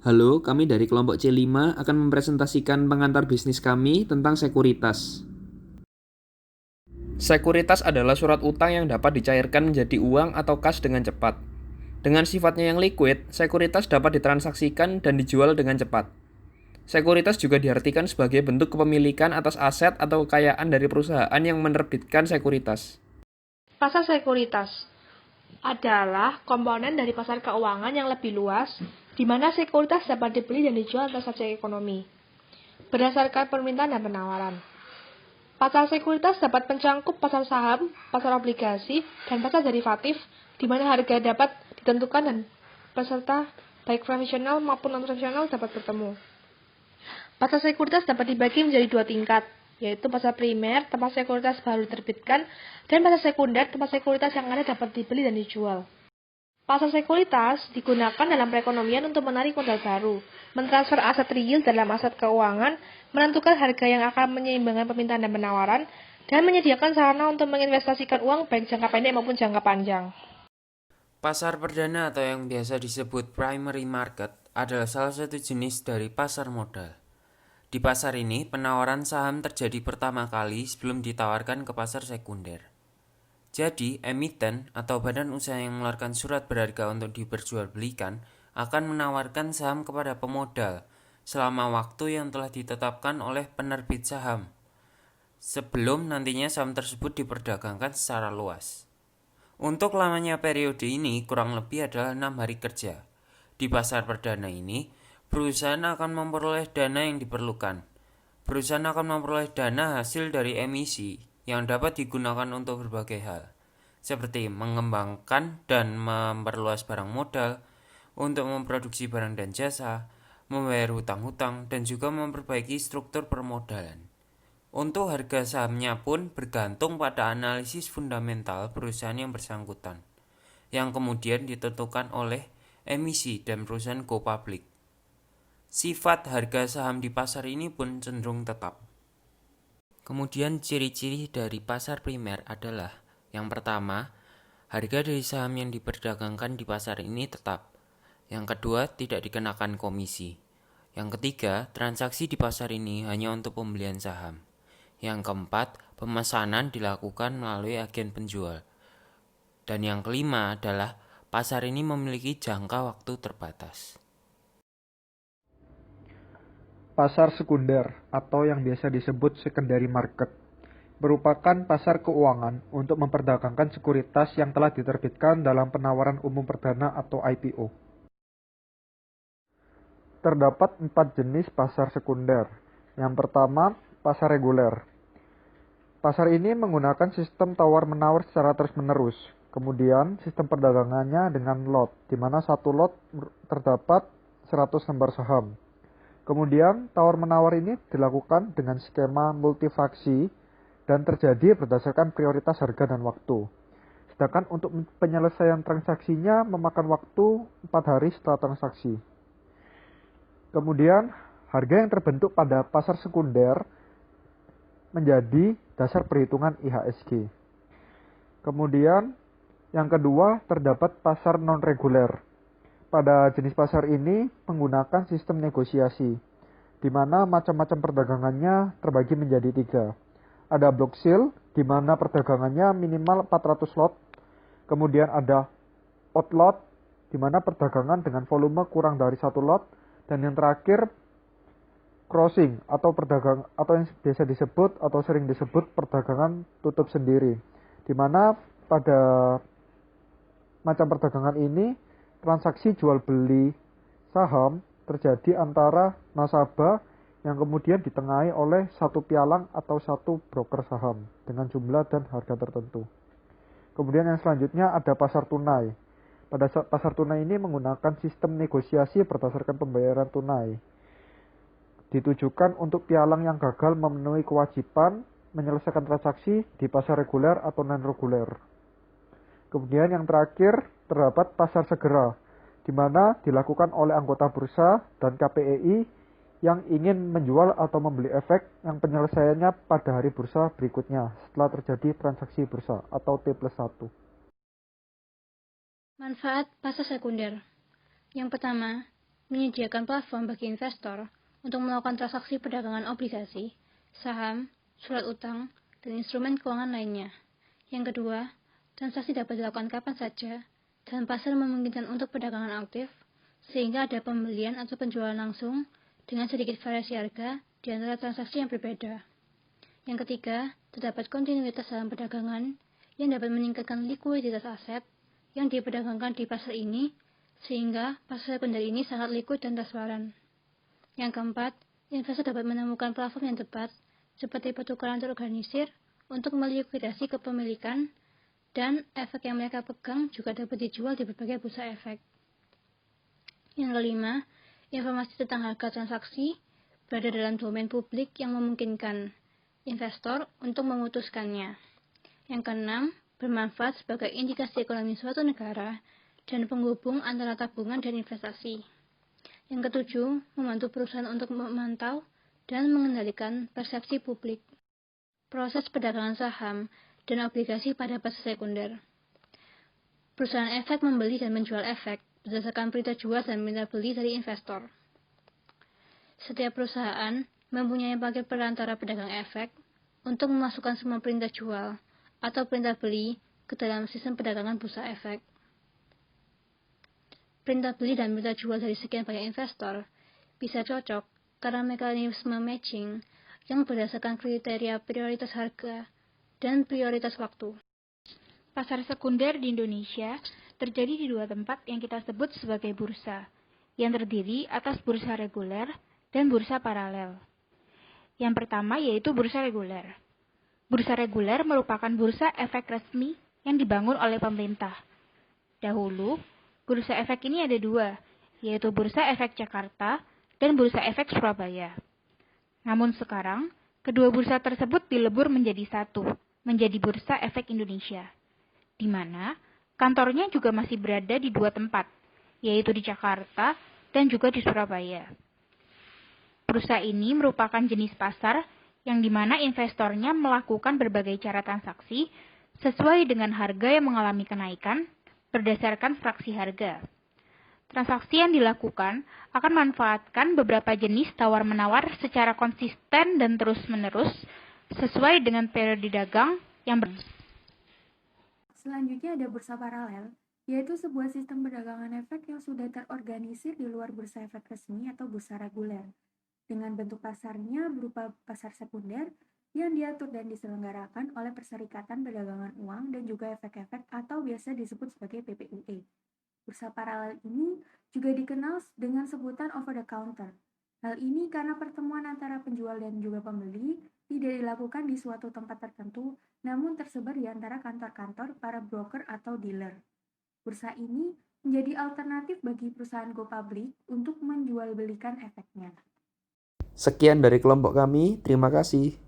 Halo, kami dari kelompok C5 akan mempresentasikan pengantar bisnis kami tentang sekuritas. Sekuritas adalah surat utang yang dapat dicairkan menjadi uang atau kas dengan cepat. Dengan sifatnya yang liquid, sekuritas dapat ditransaksikan dan dijual dengan cepat. Sekuritas juga diartikan sebagai bentuk kepemilikan atas aset atau kekayaan dari perusahaan yang menerbitkan sekuritas. Pasar sekuritas adalah komponen dari pasar keuangan yang lebih luas, di mana sekuritas dapat dibeli dan dijual transaksi ekonomi, berdasarkan permintaan dan penawaran. Pasar sekuritas dapat mencangkup pasar saham, pasar obligasi, dan pasar derivatif, di mana harga dapat ditentukan dan peserta baik profesional maupun non-profesional dapat bertemu. Pasar sekuritas dapat dibagi menjadi dua tingkat, yaitu pasar primer, tempat sekuritas baru diterbitkan, dan pasar sekunder, tempat sekuritas yang ada dapat dibeli dan dijual. Pasar sekuritas digunakan dalam perekonomian untuk menarik modal baru, mentransfer aset real dalam aset keuangan, menentukan harga yang akan menyeimbangkan permintaan dan penawaran, dan menyediakan sarana untuk menginvestasikan uang baik jangka pendek maupun jangka panjang. Pasar perdana atau yang biasa disebut primary market adalah salah satu jenis dari pasar modal. Di pasar ini, penawaran saham terjadi pertama kali sebelum ditawarkan ke pasar sekunder. Jadi, emiten atau badan usaha yang mengeluarkan surat berharga untuk diperjualbelikan akan menawarkan saham kepada pemodal selama waktu yang telah ditetapkan oleh penerbit saham, sebelum nantinya saham tersebut diperdagangkan secara luas. Untuk lamanya periode ini kurang lebih adalah 6 hari kerja. Di pasar perdana ini, perusahaan akan memperoleh dana yang diperlukan. Perusahaan akan memperoleh dana hasil dari emisi yang dapat digunakan untuk berbagai hal, seperti mengembangkan dan memperluas barang modal, untuk memproduksi barang dan jasa, membayar hutang-hutang, dan juga memperbaiki struktur permodalan. Untuk harga sahamnya pun bergantung pada analisis fundamental perusahaan yang bersangkutan, yang kemudian ditentukan oleh emisi dan perusahaan go public. Sifat harga saham di pasar ini pun cenderung tetap. Kemudian ciri-ciri dari pasar primer adalah: yang pertama, harga dari saham yang diperdagangkan di pasar ini tetap. Yang kedua, tidak dikenakan komisi. Yang ketiga, transaksi di pasar ini hanya untuk pembelian saham. Yang keempat, pemesanan dilakukan melalui agen penjual. Dan yang kelima adalah pasar ini memiliki jangka waktu terbatas. Pasar sekunder atau yang biasa disebut secondary market merupakan pasar keuangan untuk memperdagangkan sekuritas yang telah diterbitkan dalam penawaran umum perdana atau IPO. Terdapat 4 jenis pasar sekunder. Yang pertama, pasar reguler. Pasar ini menggunakan sistem tawar-menawar secara terus-menerus. Kemudian, sistem perdagangannya dengan lot, di mana satu lot terdapat 100 lembar saham. Kemudian, tawar-menawar ini dilakukan dengan skema multifaksi dan terjadi berdasarkan prioritas harga dan waktu. Sedangkan untuk penyelesaian transaksinya memakan waktu 4 hari setelah transaksi. Kemudian, harga yang terbentuk pada pasar sekunder menjadi dasar perhitungan IHSG. Kemudian, yang kedua terdapat pasar non-reguler. Pada jenis pasar ini menggunakan sistem negosiasi, di mana macam-macam perdagangannya terbagi menjadi 3. Ada block sale, di mana perdagangannya minimal 400 lot. Kemudian ada outlot, di mana perdagangan dengan volume kurang dari 1 lot. Dan yang terakhir, crossing atau yang biasa disebut atau sering disebut perdagangan tutup sendiri, di mana pada macam perdagangan ini transaksi jual beli saham terjadi antara nasabah yang kemudian ditengahi oleh satu pialang atau satu broker saham dengan jumlah dan harga tertentu. Kemudian yang selanjutnya ada pasar tunai. Pada pasar tunai ini menggunakan sistem negosiasi berdasarkan pembayaran tunai. Ditujukan untuk pialang yang gagal memenuhi kewajiban menyelesaikan transaksi di pasar reguler atau non-reguler. Kemudian yang terakhir terdapat pasar segera, di mana dilakukan oleh anggota bursa dan KPEI yang ingin menjual atau membeli efek yang penyelesaiannya pada hari bursa berikutnya setelah terjadi transaksi bursa atau T+1. Manfaat pasar sekunder. Yang pertama, menyediakan platform bagi investor untuk melakukan transaksi perdagangan obligasi, saham, surat utang, dan instrumen keuangan lainnya. Yang kedua, transaksi dapat dilakukan kapan saja, dan pasar memungkinkan untuk perdagangan aktif, sehingga ada pembelian atau penjualan langsung dengan sedikit variasi harga di antara transaksi yang berbeda. Yang ketiga, terdapat kontinuitas dalam perdagangan yang dapat meningkatkan likuiditas aset yang diperdagangkan di pasar ini, sehingga pasar sekunder ini sangat liquid dan transparan. Yang keempat, investor dapat menemukan platform yang tepat, seperti pertukaran terorganisir, untuk melikuidasi kepemilikan, dan efek yang mereka pegang juga dapat dijual di berbagai bursa efek. Yang kelima, informasi tentang harga transaksi berada dalam domain publik yang memungkinkan investor untuk memutuskannya. Yang keenam, bermanfaat sebagai indikasi ekonomi suatu negara dan penghubung antara tabungan dan investasi. Yang ketujuh, membantu perusahaan untuk memantau dan mengendalikan persepsi publik. Proses perdagangan saham dan obligasi pada pasar sekunder. Perusahaan efek membeli dan menjual efek berdasarkan perintah jual dan perintah beli dari investor. Setiap perusahaan mempunyai paket perantara pedagang efek untuk memasukkan semua perintah jual atau perintah beli ke dalam sistem perdagangan bursa efek. Perintah beli dan perintah jual dari sekian banyak investor bisa cocok karena mekanisme matching yang berdasarkan kriteria prioritas harga dan prioritas waktu. Pasar sekunder di Indonesia terjadi di dua tempat yang kita sebut sebagai bursa, yang terdiri atas bursa reguler dan bursa paralel. Yang pertama yaitu bursa reguler. Bursa reguler merupakan bursa efek resmi yang dibangun oleh pemerintah. Dahulu, bursa efek ini ada dua, yaitu Bursa Efek Jakarta dan Bursa Efek Surabaya. Namun sekarang, kedua bursa tersebut dilebur menjadi satu, menjadi Bursa Efek Indonesia, di mana kantornya juga masih berada di dua tempat, yaitu di Jakarta dan juga di Surabaya. Bursa ini merupakan jenis pasar yang dimana investornya melakukan berbagai cara transaksi sesuai dengan harga yang mengalami kenaikan berdasarkan fraksi harga. Transaksi yang dilakukan akan memanfaatkan beberapa jenis tawar-menawar secara konsisten dan terus-menerus sesuai dengan periode dagang yang Selanjutnya ada bursa paralel, yaitu sebuah sistem perdagangan efek yang sudah terorganisir di luar bursa efek resmi atau bursa reguler, dengan bentuk pasarnya berupa pasar sekunder yang diatur dan diselenggarakan oleh Perserikatan Perdagangan Uang dan juga efek-efek atau biasa disebut sebagai PPUE. Bursa paralel ini juga dikenal dengan sebutan over the counter. Hal ini karena pertemuan antara penjual dan juga pembeli tidak dilakukan di suatu tempat tertentu, namun tersebar di antara kantor-kantor para broker atau dealer. Bursa ini menjadi alternatif bagi perusahaan go public untuk menjual-belikan efeknya. Sekian dari kelompok kami, terima kasih.